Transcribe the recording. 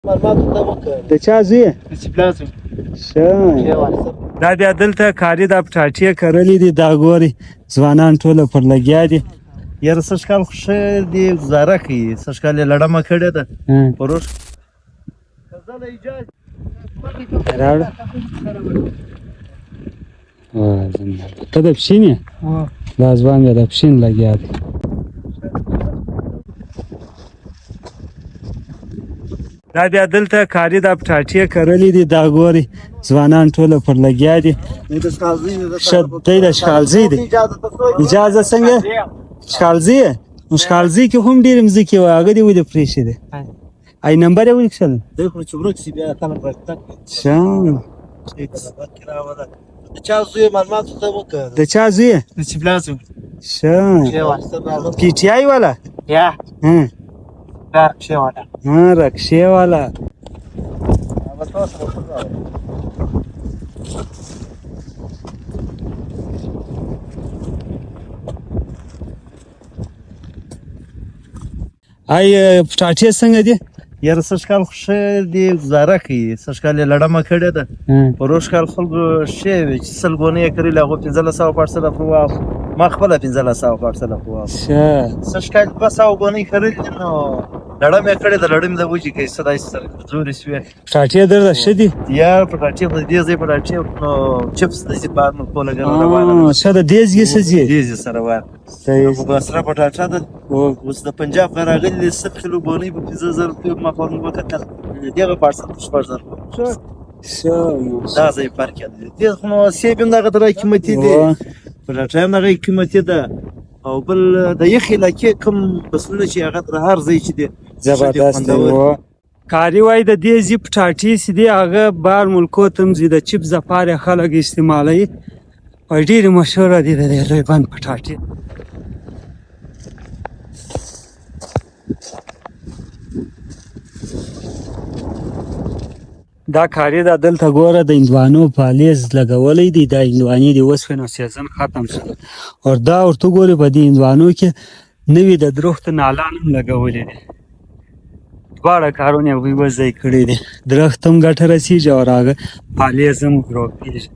د چا زوی یې؟ ښه. دا بیا دلته کاري دا پټاټې کرلې دي دا ګورئ ځوانان ټوله پر لګیا دي. یاره سږ کال خو ښه دې ګزاره کوي، سږ کال یې لړمه کړې ده فروش. راوړه ته د پښین یې؟ دا ځوان بیا د پښین لګیا دی. دا بیا دلته کاري دا پټاټې کرلې دي دا ګورئ ځوانان ټوله پر لګیا دي. ښه دی د شکالزۍ دی. اجازه څنګه؟ شکالزۍ یې؟ نو شکالزۍ کې هم ډېرې مځکې وه هغه دې ولې پرېښې دی؟ ای نمبر یې ولیکل؟ ښه. د چا زوی یې معلومات ورته وکړه. د چا زوی یې؟ ښه. پی ټي آی والا؟ رکشې والا. ای پټاټې څنګه دي؟ یاره سږ کال خو ښه دې ګزاره کوي، سږ کال یې لړمه کړې ده. پروش کال خلکو ښې وې چې 100 ګونې یې کرلې هغوی 1500 پارسله پرې واخلو، ما خپله 1500 پارسله پرې واخلو. سږ کال 200 ګونې کرلې دي نو لړم یې کړې ده. لړم د وجې کوي څه داسې سره کمزورې شوې. پټاټې درته ښه دي؟ یار پټاټې خو د دې ځای پټاټې نو چپس د ځي بار نو کوله ګره روانه. ښه د دې ځای څه ځي؟ دې ځي سره روان. خو سره پټاټه ده. اوس د پنجاب نه راغلي 100 کیلو ګونۍ په 15000 روپیو ما پرون وکتل. دغه پارسل په 16000 دا ځای فرق دی. دې خو نو سیب هم دغه درې قیمتي دی، پټاټه هم دغه قیمتي ده، او بل د یخ علاقې کوم فصلونه چې هغه تر هر ځای چې دی زبردست دی. کاري وایي د دې ځای پټاټې چې دي هغه بهر ملکو ته هم ځي، د چپس دپاره خلک استعمالوي او ډېرې مشهوره دي د دې لوی بند پټاټې. دا کاري دا دلته ګوره د هندوانو پالیز لګولی دی. دا هندوانې د اوسپنې سیزن ختم شول او دا ورته ګورې په دې هندوانو کې نوي د درختو نالان هم لګولي دي. دواړه کارونه یې یو ځای کړي دي. درخت هم ګټه رسېږي او هغه پالیز هم ګرو کېږي.